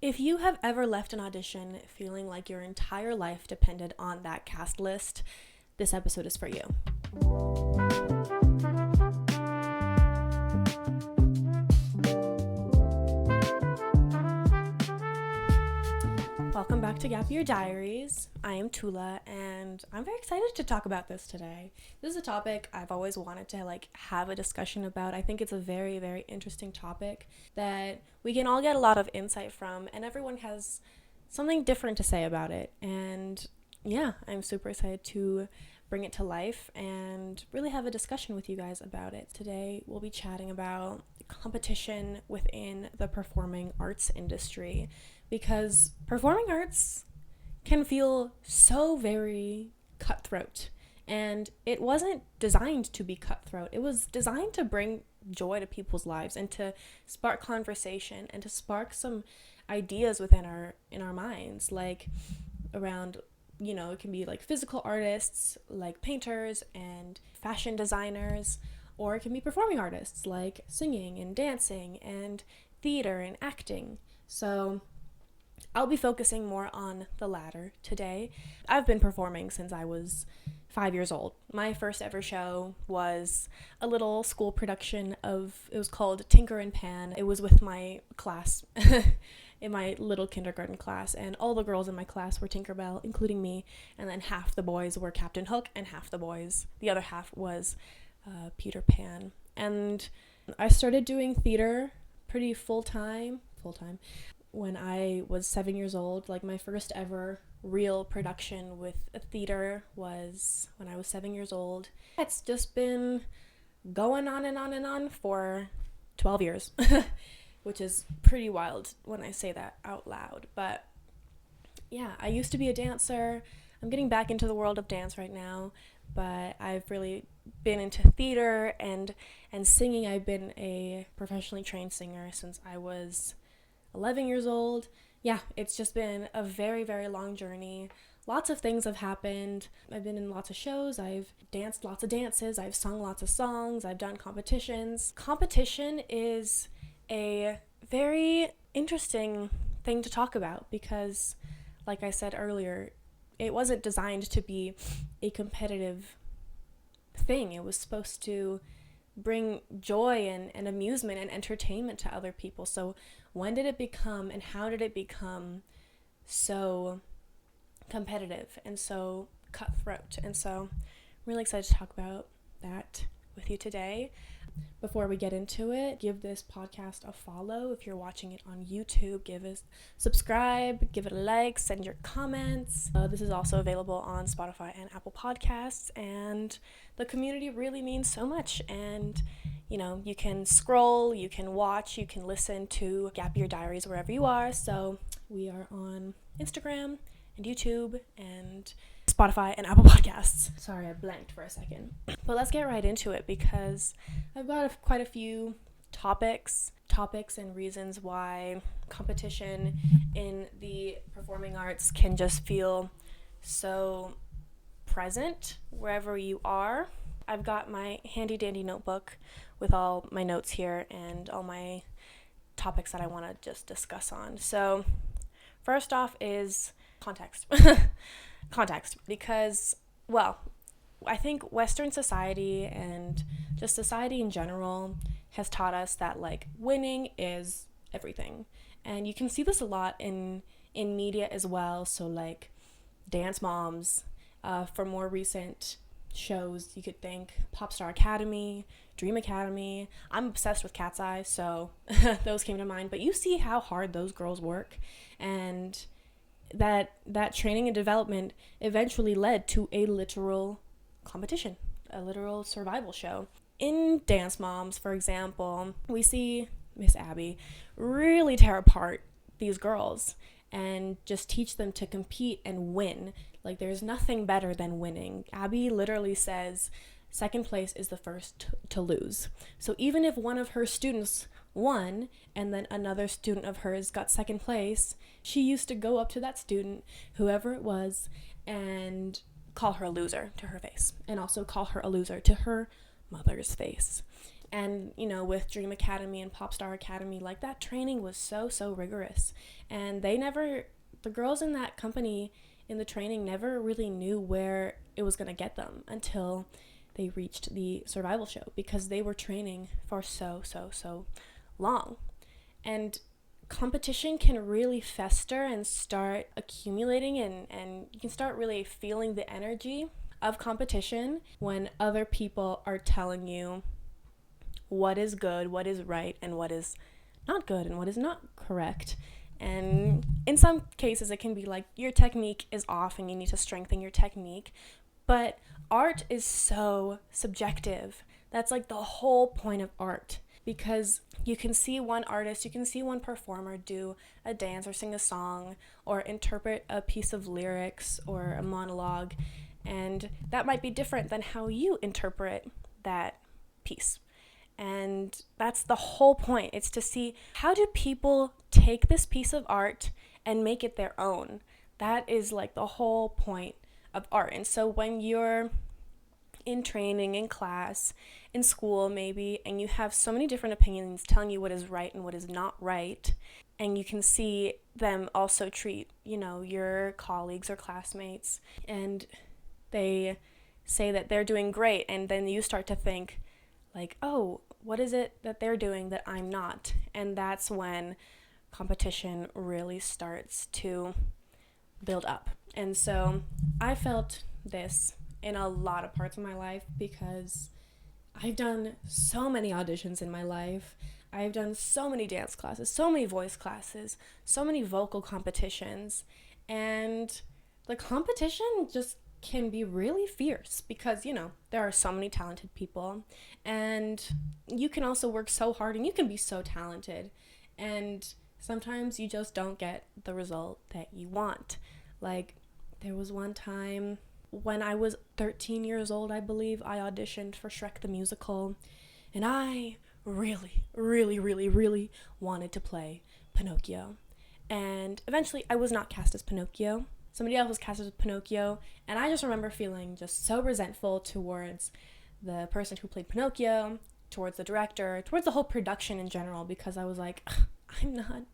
If you have ever left an audition feeling like your entire life depended on that cast list, this episode is for you. Welcome back to Gap Year Diaries. I am Tula, and I'm very excited to talk about this today. This is a topic I've always wanted to have a discussion about. I think it's a very, very interesting topic that we can all get a lot of insight from, and everyone has something different to say about it. And yeah, I'm super excited to bring it to life and really have a discussion with you guys about it. Today, we'll be chatting about competition within the performing arts industry, because performing arts can feel so very cutthroat, and it wasn't designed to be cutthroat. It was designed to bring joy to people's lives and to spark conversation and to spark some ideas within our minds, like around, it can be like physical artists like painters and fashion designers, or it can be performing artists like singing and dancing and theater and acting. So I'll be focusing more on the latter today. I've been performing since I was 5 years old. My first ever show was a little school production it was called Tinker and Pan. It was with my class, in my little kindergarten class, and all the girls in my class were Tinkerbell, including me, and then half the boys were Captain Hook, and the other half was Peter Pan. And I started doing theater pretty full-time, when I was 7 years old. Like, my first ever real production with a theater was when I was 7 years old. It's just been going on and on and on for 12 years, which is pretty wild when I say that out loud. But yeah, I used to be a dancer. I'm getting back into the world of dance right now, but I've really been into theater and singing. I've been a professionally trained singer since I was 11 years old. Yeah, it's just been a very, very long journey. Lots of things have happened. I've been in lots of shows. I've danced lots of dances. I've sung lots of songs. I've done competitions. Competition is a very interesting thing to talk about because, like I said earlier, it wasn't designed to be a competitive thing. It was supposed to bring joy and amusement and entertainment to other people. So when did it become, and how did it become so competitive and so cutthroat? And so I'm really excited to talk about that with you today. Before we get into it, give this podcast a follow. If you're watching it on YouTube, give us subscribe, give it a like, send your comments. This is also available on Spotify and Apple Podcasts, and the community really means so much. And you can scroll, you can watch, you can listen to Gap Year Diaries wherever you are. So we are on Instagram and YouTube and Spotify and Apple Podcasts. Sorry, I blanked for a second. But let's get right into it, because I've got quite a few topics and reasons why competition in the performing arts can just feel so present wherever you are. I've got my handy dandy notebook with all my notes here and all my topics that I want to just discuss on. So first off is context. Context, because, well, I think Western society and just society in general has taught us that winning is everything. And you can see this a lot in media as well. So Dance Moms, for more recent shows, you could think Popstar Academy, Dream Academy. I'm obsessed with Cat's Eye, so those came to mind. But you see how hard those girls work, and that training and development eventually led to a literal competition, a literal survival show. In Dance Moms, for example, we see Miss Abby really tear apart these girls and just teach them to compete and win. There's nothing better than winning. Abby literally says second place is the first to lose. So even if one of her students won and then another student of hers got second place, she used to go up to that student, whoever it was, and call her a loser to her face, and also call her a loser to her mother's face. And, with Dream Academy and Popstar Academy, like, that training was so, so rigorous. And the girls in that company in the training never really knew where it was going to get them until they reached the survival show, because they were training for so, so, so long. And competition can really fester and start accumulating, and you can start really feeling the energy of competition when other people are telling you what is good, what is right, and what is not good, and what is not correct. And in some cases, it can be like your technique is off and you need to strengthen your technique. But art is so subjective. That's like the whole point of art, because you can see one artist, you can see one performer do a dance or sing a song or interpret a piece of lyrics or a monologue, and that might be different than how you interpret that piece. And that's the whole point. It's to see, how do people take this piece of art and make it their own? That is like the whole point of art. And so when you're in training, in class, in school maybe, and you have so many different opinions telling you what is right and what is not right, and you can see them also treat, your colleagues or classmates, and they say that they're doing great, and then you start to think, like, oh, what is it that they're doing that I'm not? And that's when competition really starts to build up. And so I felt this in a lot of parts of my life, because I've done so many auditions in my life. I've done so many dance classes, so many voice classes, so many vocal competitions. And the competition just can be really fierce, because there are so many talented people, and you can also work so hard and you can be so talented, and sometimes you just don't get the result that you want. Like, there was one time when I was 13 years old, I believe, I auditioned for Shrek the Musical, and I really, really, really, really wanted to play Pinocchio. And eventually I was not cast as Pinocchio. Somebody else was cast as Pinocchio, and I just remember feeling just so resentful towards the person who played Pinocchio, towards the director, towards the whole production in general, because I was like, I'm not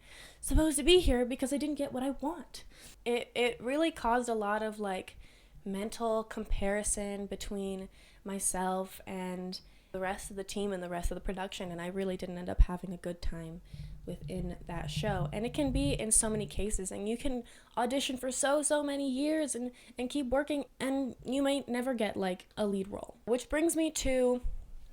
supposed to be here because I didn't get what I want. It really caused a lot of like mental comparison between myself and the rest of the team and the rest of the production, and I really didn't end up having a good time within that show. And it can be in so many cases, and you can audition for so many years and keep working, and you might never get like a lead role. Which brings me to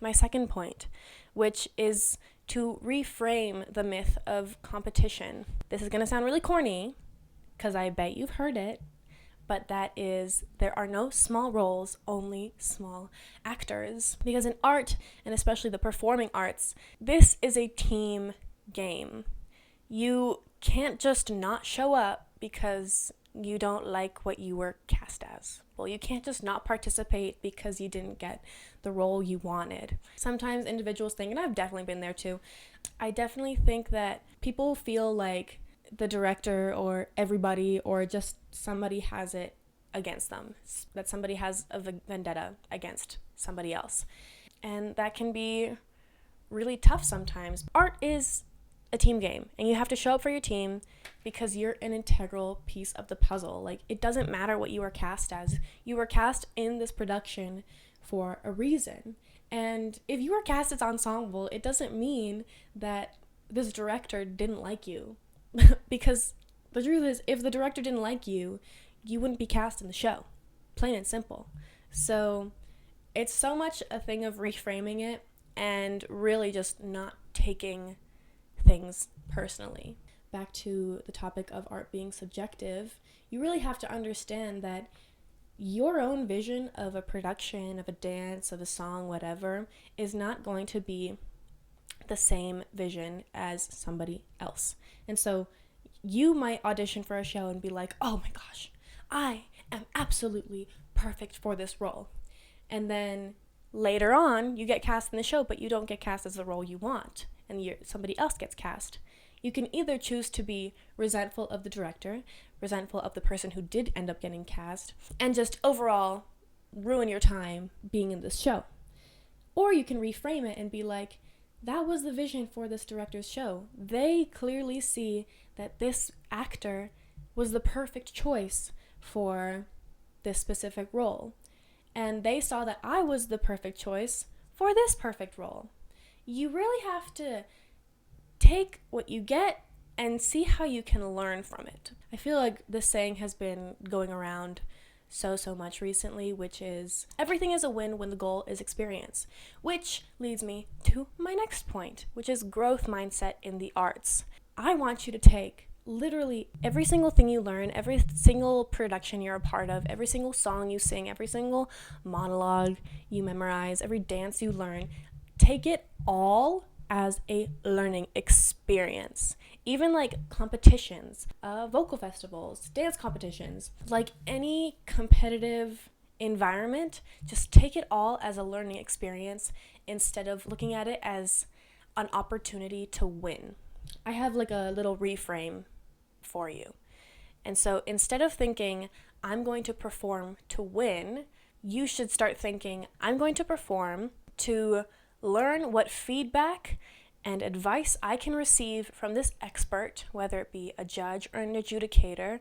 my second point, which is to reframe the myth of competition. This is going to sound really corny, because I bet you've heard it, but that is, there are no small roles, only small actors. Because in art, and especially the performing arts, this is a team game. You can't just not show up because you don't like what you were cast as. Well, you can't just not participate because you didn't get the role you wanted. Sometimes individuals think, and I've definitely been there too, I definitely think that people feel like the director or everybody or just somebody has it against them, that somebody has a vendetta against somebody else. And that can be really tough sometimes. Art is a team game, and you have to show up for your team because you're an integral piece of the puzzle. Like, it doesn't matter what you were cast as. You were cast in this production for a reason. And if you were cast as ensemble, it doesn't mean that this director didn't like you. Because the truth is, if the director didn't like you, you wouldn't be cast in the show. Plain and simple. So it's so much a thing of reframing it and really just not taking things personally. Back to the topic of art being subjective, you really have to understand that your own vision of a production, of a dance, of a song, whatever, is not going to be the same vision as somebody else. And so you might audition for a show and be like, oh my gosh, I am absolutely perfect for this role. And then later on, you get cast in the show, but you don't get cast as the role you want, and somebody else gets cast. You can either choose to be resentful of the director, resentful of the person who did end up getting cast, and just overall ruin your time being in this show. Or you can reframe it and be like, that was the vision for this director's show. They clearly see that this actor was the perfect choice for this specific role. And they saw that I was the perfect choice for this perfect role. You really have to take what you get and see how you can learn from it. I feel like this saying has been going around so much recently, which is everything is a win when the goal is experience, which leads me to my next point, which is growth mindset in the arts. I want you to take literally every single thing you learn, every single production you're a part of, every single song you sing, every single monologue you memorize, every dance you learn, take it all as a learning experience. Even like competitions, vocal festivals, dance competitions, like any competitive environment, just take it all as a learning experience instead of looking at it as an opportunity to win. I have like a little reframe for you. And so instead of thinking, I'm going to perform to win, you should start thinking, I'm going to perform to learn what feedback and advice I can receive from this expert, whether it be a judge or an adjudicator,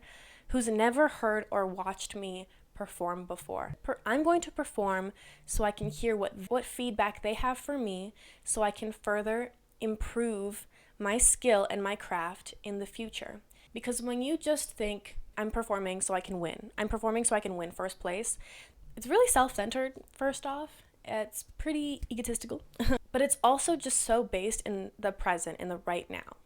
who's never heard or watched me perform before. I'm going to perform so I can hear what feedback they have for me, so I can further improve my skill and my craft in the future. Because when you just think, I'm performing so I can win, I'm performing so I can win first place, it's really self-centered, first off. It's pretty egotistical, but it's also just so based in the present, in the right now.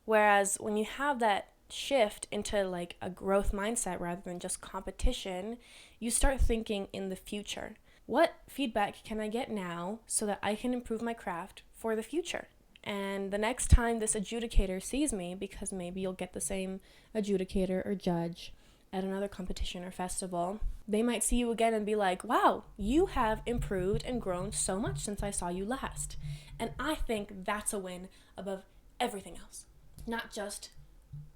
Whereas when you have that shift into like a growth mindset rather than just competition, you start thinking in the future. What feedback can I get now so that I can improve my craft for the future? And the next time this adjudicator sees me, because maybe you'll get the same adjudicator or judge at another competition or festival, they might see you again and be like, wow, you have improved and grown so much since I saw you last. And I think that's a win above everything else, not just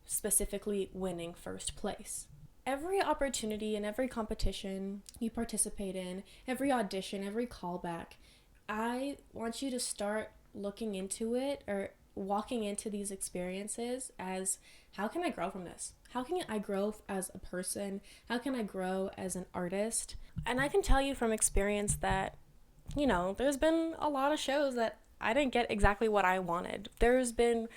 specifically winning first place. Every opportunity and every competition you participate in, every audition, every callback, I want you to start looking into it or walking into these experiences as, how can I grow from this? How can I grow as a person? How can I grow as an artist? And I can tell you from experience that, there's been a lot of shows that I didn't get exactly what I wanted. There's been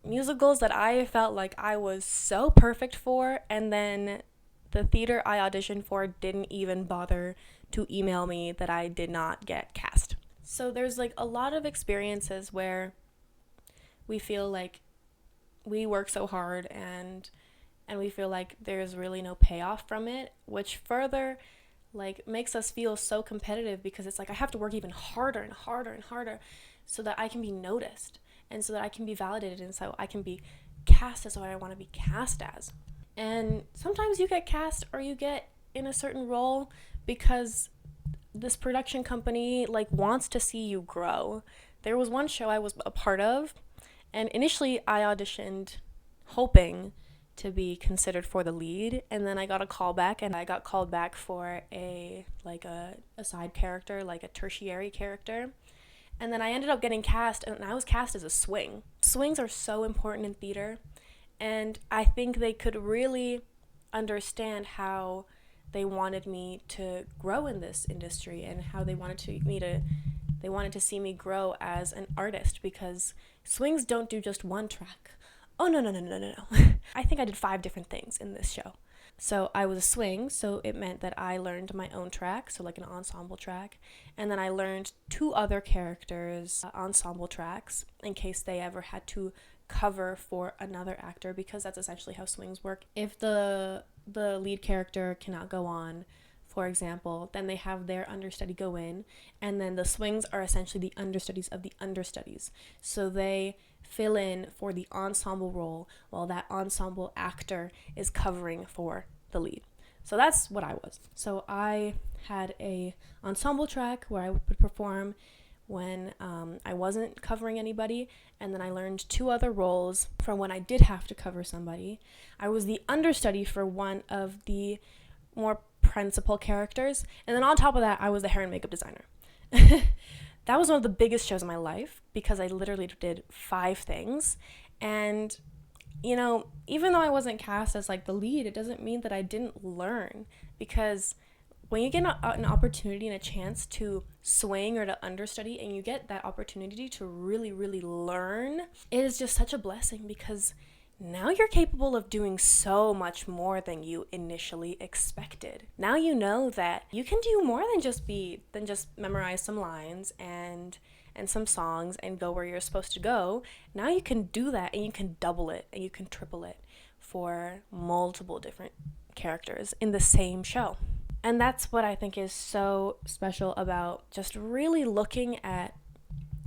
musicals that I felt like I was so perfect for, and then the theater I auditioned for didn't even bother to email me that I did not get cast. So there's like a lot of experiences where we feel like we work so hard and we feel like there's really no payoff from it, which further like makes us feel so competitive, because it's like I have to work even harder and harder and harder so that I can be noticed and so that I can be validated and so I can be cast as what I want to be cast as. And sometimes you get cast or you get in a certain role because this production company like wants to see you grow. There was one show I was a part of, and initially I auditioned hoping to be considered for the lead, and then I got a call back, and I got called back for a side character, like a tertiary character. And then I ended up getting cast, and I was cast as a swing. Swings are so important in theater, and I think they could really understand how they wanted me to grow in this industry and how they wanted to see me grow as an artist, because swings don't do just one track. Oh, no. I think I did 5 different things in this show. So I was a swing, so it meant that I learned my own track, so like an ensemble track, and then I learned 2 other characters' ensemble tracks in case they ever had to cover for another actor, because that's essentially how swings work. If the lead character cannot go on, for example, then they have their understudy go in, and then the swings are essentially the understudies of the understudies. So they fill in for the ensemble role while that ensemble actor is covering for the lead. So that's what I was. So I had a ensemble track where I would perform when I wasn't covering anybody, and then I learned 2 other roles from when I did have to cover somebody. I was the understudy for one of the more principal characters, and then on top of that I was the hair and makeup designer. That was one of the biggest shows in my life because I literally did 5 things. And, even though I wasn't cast as like the lead, it doesn't mean that I didn't learn, because when you get an opportunity and a chance to swing or to understudy, and you get that opportunity to really, really learn, it is just such a blessing, because now you're capable of doing so much more than you initially expected. Now you know that you can do more than just memorize some lines and some songs and go where you're supposed to go. Now you can do that, and you can double it and you can triple it for multiple different characters in the same show. And that's what I think is so special about just really looking at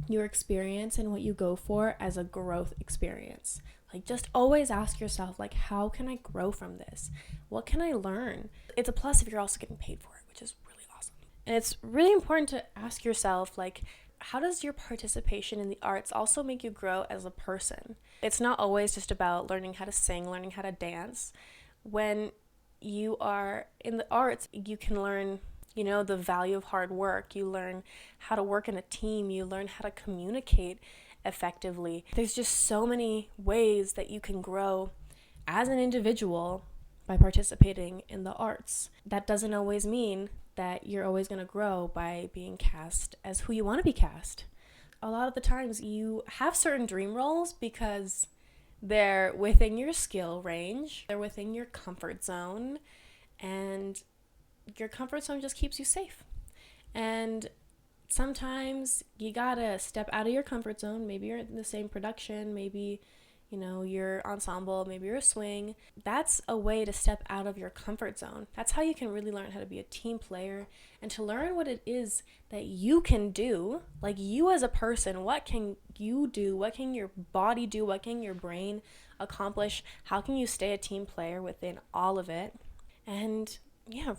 your experience and what you go for as a growth experience. Like, just always ask yourself, like, how can I grow from this? What can I learn? It's a plus if you're also getting paid for it, which is really awesome. And it's really important to ask yourself, like, how does your participation in the arts also make you grow as a person? It's not always just about learning how to sing, learning how to dance. When you are in the arts, you can learn, the value of hard work. You learn how to work in a team. You learn how to communicate effectively. There's just so many ways that you can grow as an individual by participating in the arts. That doesn't always mean that you're always going to grow by being cast as who you want to be cast. A lot of the times you have certain dream roles because they're within your skill range, they're within your comfort zone, and your comfort zone just keeps you safe. And sometimes you gotta step out of your comfort zone. Maybe you're in the same production, maybe you're ensemble, maybe you're a swing. That's a way to step out of your comfort zone. That's how you can really learn how to be a team player and to learn what it is that you can do. Like, you as a person, what can you do? What can your body do? What can your brain accomplish? How can you stay a team player within all of it? And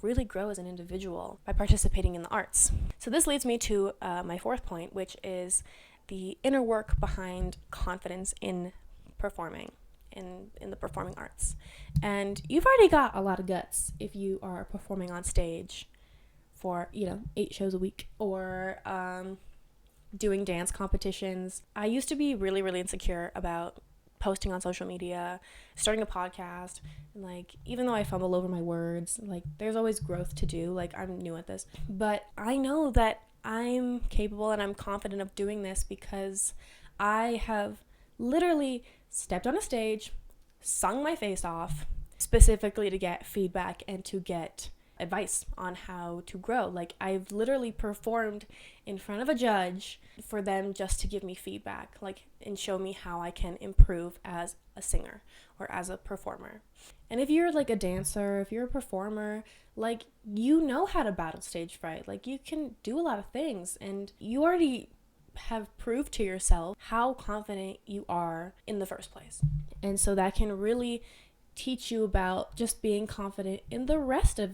really grow as an individual by participating in the arts. So this leads me to my 4th point, which is the inner work behind confidence in performing in the performing arts. And you've already got a lot of guts if you are performing on stage for 8 shows a week, or doing dance competitions. I used to be really, really insecure about posting on social media, starting a podcast, and like, even though I fumble over my words, like, there's always growth to do. Like, I'm new at this, but I know that I'm capable and I'm confident of doing this because I have literally stepped on a stage, sung my face off, specifically to get feedback and to get advice on how to grow. Like, I've literally performed in front of a judge for them just to give me feedback, like, and show me how I can improve as a singer or as a performer. And if you're like a dancer, if you're a performer, like, how to battle stage fright. Like, you can do a lot of things, and you already have proved to yourself how confident you are in the first place. And so that can really teach you about just being confident in the rest of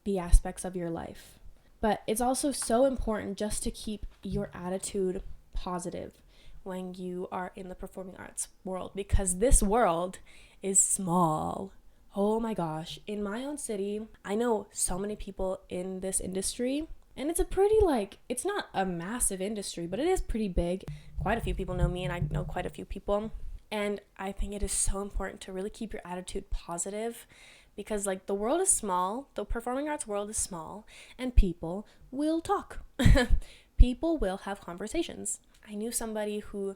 the aspects of your life. But it's also so important just to keep your attitude positive when you are in the performing arts world, because this world is small. Oh my gosh. In my own city, I know so many people in this industry, and it's a pretty, it's not a massive industry, but it is pretty big. Quite a few people know me, and I know quite a few people. And I think it is so important to really keep your attitude positive, because the world is small, the performing arts world is small, and people will talk. People will have conversations. I knew somebody who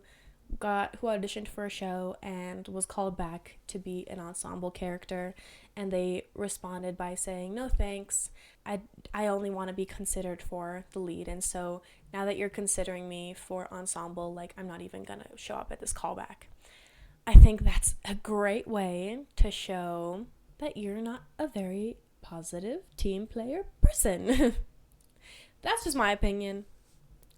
auditioned for a show and was called back to be an ensemble character, and they responded by saying, "No thanks, I only want to be considered for the lead, and so now that you're considering me for ensemble, I'm not even gonna show up at this callback." I think that's a great way to show that you're not a very positive team player person. That's just my opinion.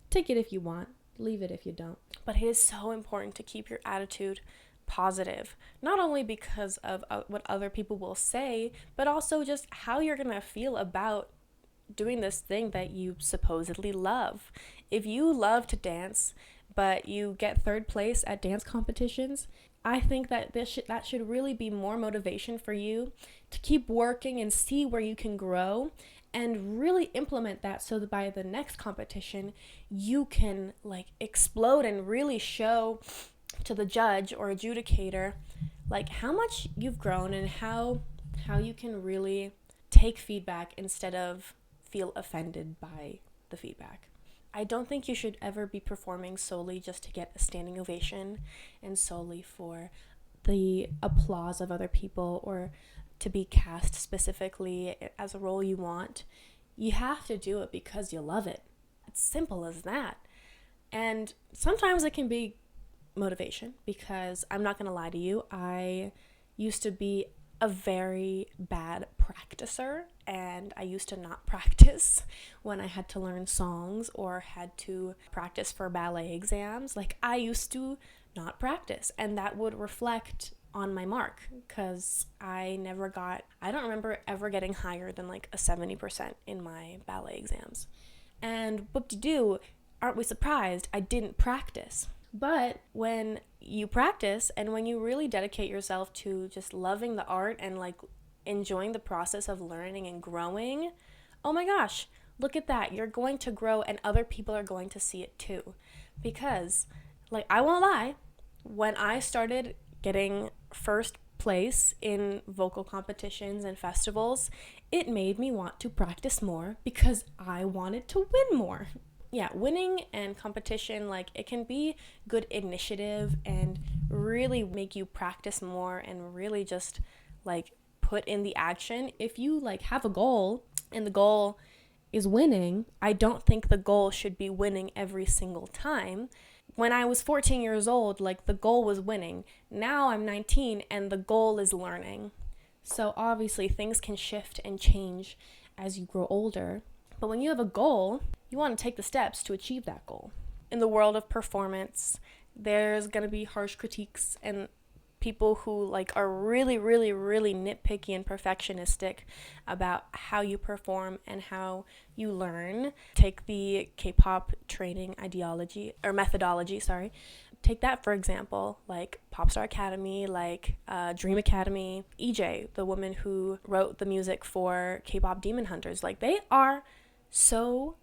Take it if you want, leave it if you don't. But it is so important to keep your attitude positive, not only because of what other people will say, but also just how you're gonna feel about doing this thing that you supposedly love. If you love to dance, but you get 3rd place at dance competitions, I think that that should really be more motivation for you to keep working and see where you can grow, and really implement that so that by the next competition, you can like explode and really show to the judge or adjudicator like how much you've grown and how you can really take feedback instead of feel offended by the feedback. I don't think you should ever be performing solely just to get a standing ovation and solely for the applause of other people or to be cast specifically as a role you want. You have to do it because you love it. It's simple as that. And sometimes it can be motivation, because I'm not going to lie to you, I used to be a very bad practicer, and I used to not practice when I had to learn songs or had to practice for ballet exams. Like, I used to not practice, and that would reflect on my mark because I don't remember ever getting higher than like a 70% in my ballet exams. And whoop-de-doo, aren't we surprised I didn't practice? But when you practice and when you really dedicate yourself to just loving the art and like enjoying the process of learning and growing, oh my gosh, look at that. You're going to grow and other people are going to see it too. Because, like, I won't lie, when I started getting first place in vocal competitions and festivals, it made me want to practice more because I wanted to win more. Yeah, winning and competition, like, it can be good initiative and really make you practice more and really just like put in the action. If you like have a goal and the goal is winning, I don't think the goal should be winning every single time. When I was 14 years old, like, the goal was winning. Now I'm 19 and the goal is learning. So obviously things can shift and change as you grow older. But when you have a goal, you want to take the steps to achieve that goal. In the world of performance, there's going to be harsh critiques and people who like are really, really, really nitpicky and perfectionistic about how you perform and how you learn. Take the K-pop training methodology. Take that, for example, like Popstar Academy, like Dream Academy. EJ, the woman who wrote the music for K-pop Demon Hunters, like, they are so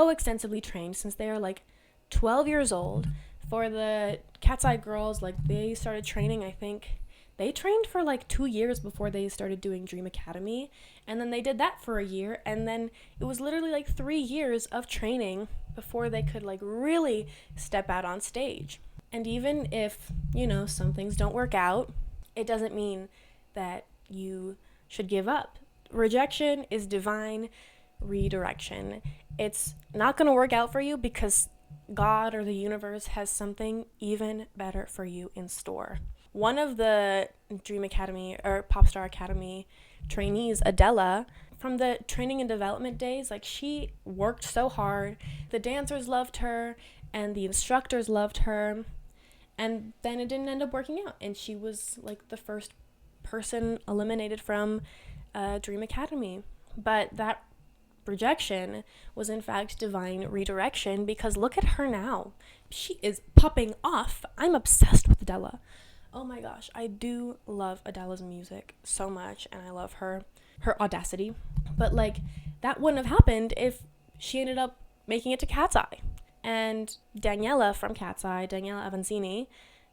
extensively trained since they are like 12 years old. For the Cat's Eye girls, like, they started training, I think they trained for like 2 years before they started doing Dream Academy, and then they did that for a year, and then it was literally like 3 years of training before they could like really step out on stage. And even if, some things don't work out, it doesn't mean that you should give up. Rejection is divine redirection. It's not going to work out for you because God or the universe has something even better for you in store. One of the Dream Academy or Popstar Academy trainees, Adela, from the training and development days, like, she worked so hard. The dancers loved her and the instructors loved her. And then it didn't end up working out. And she was like the first person eliminated from Dream Academy. But that rejection was in fact divine redirection, because look at her now. She is popping off. I'm obsessed with Adela. Oh my gosh, I do love Adela's music so much, and I love her audacity. But like, that wouldn't have happened if she ended up making it to Cat's Eye. And Daniela from Cat's Eye, Daniela Avancini,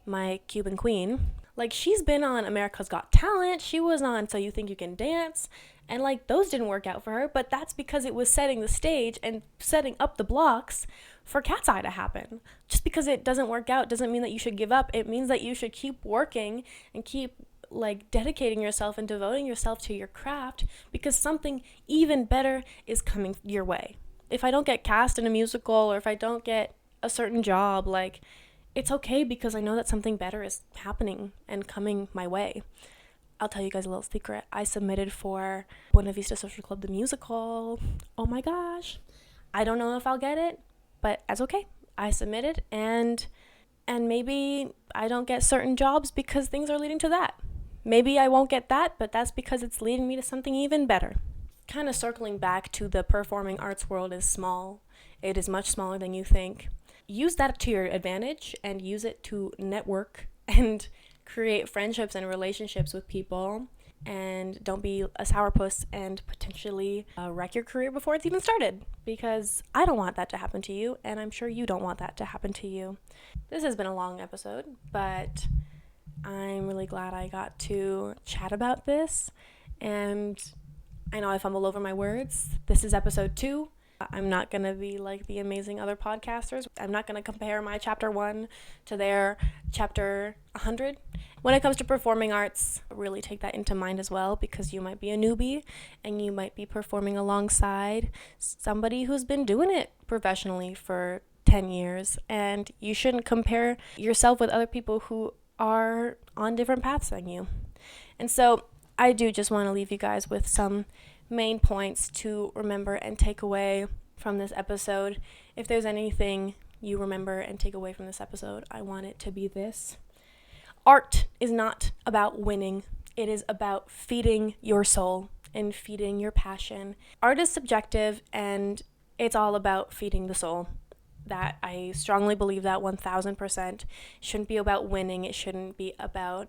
my Cuban queen, like, she's been on America's Got Talent. She was on So You Think You Can Dance. And like, those didn't work out for her, but that's because it was setting the stage and setting up the blocks for Cat's Eye to happen. Just because it doesn't work out doesn't mean that you should give up. It means that you should keep working and keep like dedicating yourself and devoting yourself to your craft, because something even better is coming your way. If I don't get cast in a musical, or if I don't get a certain job, like, it's okay, because I know that something better is happening and coming my way. I'll tell you guys a little secret. I submitted for Buena Vista Social Club, the musical. Oh my gosh. I don't know if I'll get it, but that's okay. I submitted, and maybe I don't get certain jobs because things are leading to that. Maybe I won't get that, but that's because it's leading me to something even better. Kind of circling back to the performing arts world is small. It is much smaller than you think. Use that to your advantage and use it to network and create friendships and relationships with people. and don't be a sourpuss and potentially wreck your career before it's even started, because I don't want that to happen to you, and I'm sure you don't want that to happen to you. This has been a long episode, but I'm really glad I got to chat about this, and I know I fumble over my words. This is episode 2. I'm not going to be like the amazing other podcasters. I'm not going to compare my chapter 1 to their chapter 100. When it comes to performing arts, really take that into mind as well, because you might be a newbie and you might be performing alongside somebody who's been doing it professionally for 10 years, and you shouldn't compare yourself with other people who are on different paths than you. And so I do just want to leave you guys with some main points to remember and take away from this episode. If there's anything you remember and take away from this episode, I want it to be this. Art is not about winning. It is about feeding your soul and feeding your passion. Art is subjective, and it's all about feeding the soul. That I strongly believe that 1000%. It shouldn't be about winning. It shouldn't be about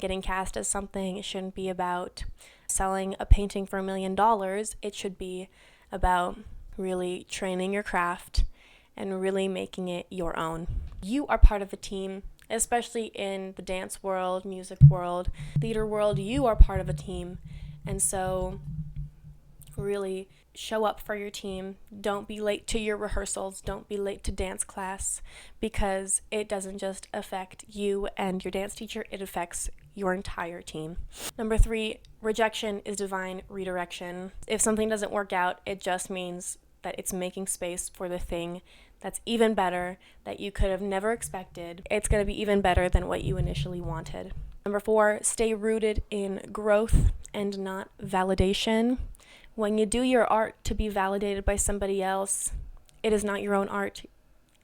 getting cast as something. It shouldn't be about selling a painting for $1 million. It should be about really training your craft and really making it your own. You are part of a team, especially in the dance world, music world, theater world. You are part of a team, and so really show up for your team. Don't be late to your rehearsals. Don't be late to dance class, because it doesn't just affect you and your dance teacher, it affects your entire team. Number 3, rejection is divine redirection. If something doesn't work out, it just means that it's making space for the thing that's even better, that you could have never expected. It's going to be even better than what you initially wanted. Number 4, stay rooted in growth and not validation. When you do your art to be validated by somebody else, it is not your own art.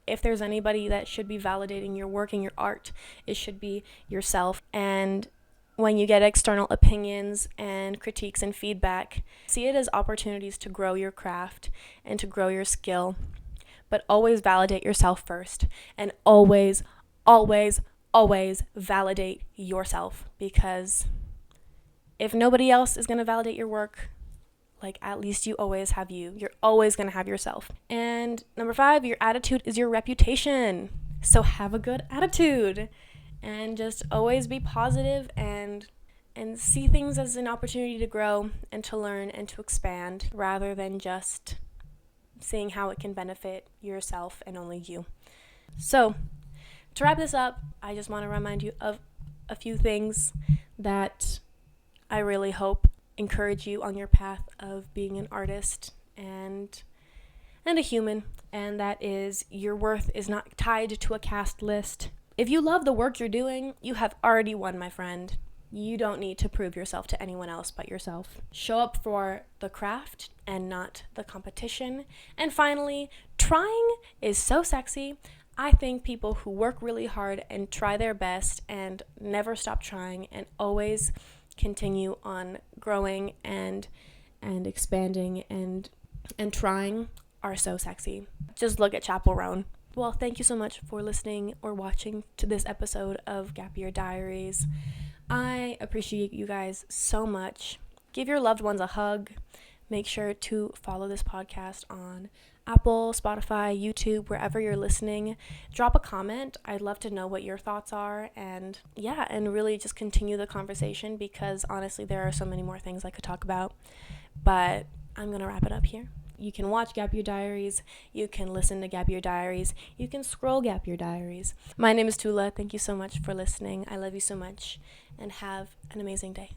If there's anybody that should be validating your work and your art, it should be yourself. And when you get external opinions and critiques and feedback, see it as opportunities to grow your craft and to grow your skill. But always validate yourself first, and always, always, always validate yourself, because if nobody else is going to validate your work, at least you always have you. You're always going to have yourself. And number 5, your attitude is your reputation. So have a good attitude and just always be positive and see things as an opportunity to grow and to learn and to expand, rather than just seeing how it can benefit yourself and only you. So to wrap this up, I just want to remind you of a few things that I really hope encourage you on your path of being an artist and a human, and that is, your worth is not tied to a cast list. If you love the work you're doing, you have already won, my friend. You don't need to prove yourself to anyone else but yourself. Show up for the craft and not the competition. And finally, trying is so sexy. I think people who work really hard and try their best and never stop trying and always continue on growing and expanding and trying are so sexy. Just look at Chapel Roan. Well, thank you so much for listening or watching to this episode of Gap Year Diaries. I appreciate you guys so much. Give your loved ones a hug. Make sure to follow this podcast on Apple, Spotify, YouTube, wherever you're listening. Drop a comment. I'd love to know what your thoughts are, and really just continue the conversation, because honestly, there are so many more things I could talk about, but I'm going to wrap it up here. You can watch Gap Year Diaries. You can listen to Gap Year Diaries. You can scroll Gap Year Diaries. My name is Tula. Thank you so much for listening. I love you so much, and have an amazing day.